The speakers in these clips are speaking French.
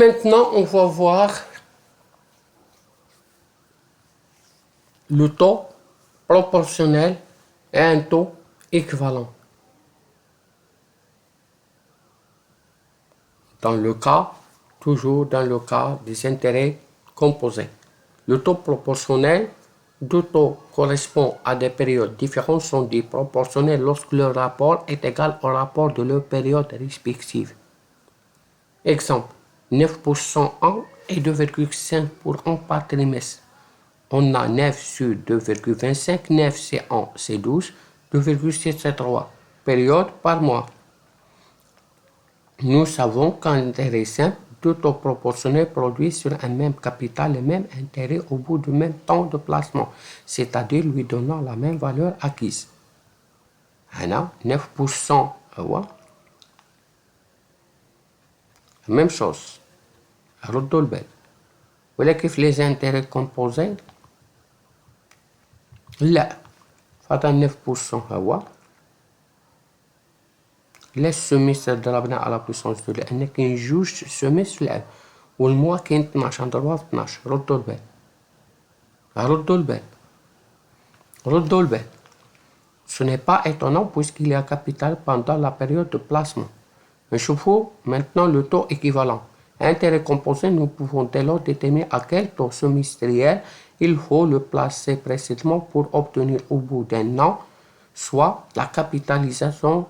Maintenant, on va voir le taux proportionnel et un taux équivalent. Toujours dans le cas des intérêts composés. Le taux proportionnel, deux taux correspondent à des périodes différentes, sont dits proportionnels lorsque le rapport est égal au rapport de leurs périodes respectives. Exemple, 9 pour 101 et 2,5 pour 1 par trimestre. On a 9 sur 2,25, 9 c'est 1, c'est 12, 2,7 c'est 3. Période par mois. Nous savons qu'en intérêt simple, deux taux proportionnels produisent sur un même capital le même intérêt au bout du même temps de placement, c'est-à-dire lui donnant la même valeur acquise. هنا 9% هو même chose. ردوا البال. ولا كيف les intérêts composés؟ لا. فهذا 9% هو علاش السميستر ضربنا على بويسونس 2 لان كاين جوج سميس في العام والموا كاين 12 نضربوها في 12. ردوا البال. ردوا البال. ردوا البال. Ce n'est pas étonnant puisqu'il y a capital pendant la période de placement. نشوفوا maintenant le taux équivalent. Intérêt composé, nous pouvons dès lors déterminer à quel taux semestriel il faut le placer précisément pour obtenir au bout d'un an soit la capitalisation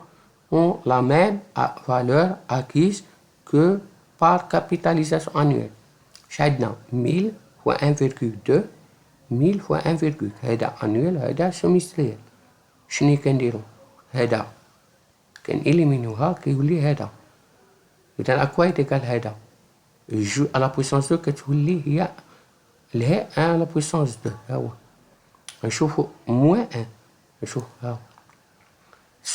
ont la même valeur acquise que par capitalisation annuelle. شاهدنا 1000 fois 1,2 1000 fois 1,2 هذا annuel هذا semestriel. شنو كنديرو هذا كنإليمينوها كيولي هذا. إذا أكوا يتقال هذا جو على بويسونس 2 كتولي هي الهاء 1 على بويسونس 2 ها هو. نشوفو موان 1 نشوف ها هو.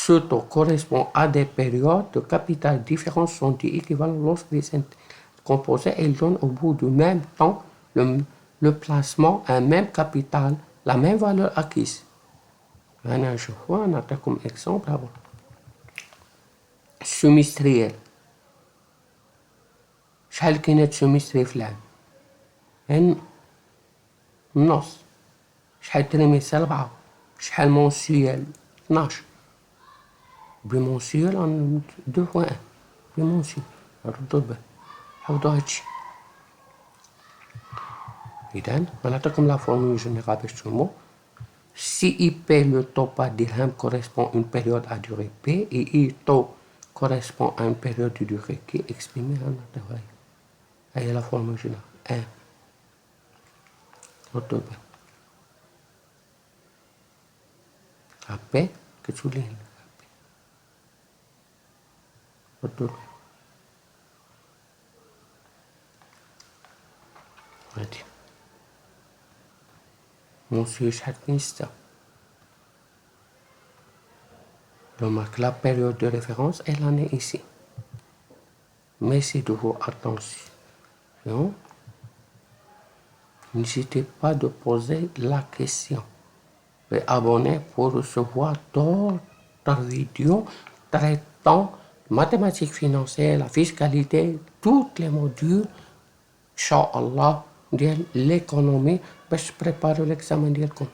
Ce taux correspond à des périodes de capital différentes sont dits équivalents lorsque les composés elles donnent au bout du même temps le placement un même capital, la même valeur acquise. أنا نشوفوها نعطيكم exemple هو. semestriel. شحال كاينة سوميستري في العام؟ النص. شحال تريميستر 4. شحال مونسيال 12. بمونسيال en 2 fois 1 بمونسيال. ردوا البال حفظوا هادشي. إذا غنعطيكم لا فورمول جينيرال باش تفهموا. Si IP le taux par dirham correspond à une période à durée P et I taux correspond à une période de durée qui est exprimée en intervalle. هي la formule générale 1 ردوا البال. AP كتولي هنا ردوا البال. هادي Monsieur شحال كاين 6. Remarque la période de référence est l'année ici. Merci de votre attention. N'hésitez pas de poser la question. Et abonnez pour recevoir d'autres vidéos traitant mathématiques financières, la fiscalité, tous les modules, Inch'Allah, de l'économie, pour préparer l'examen d'IRCOM.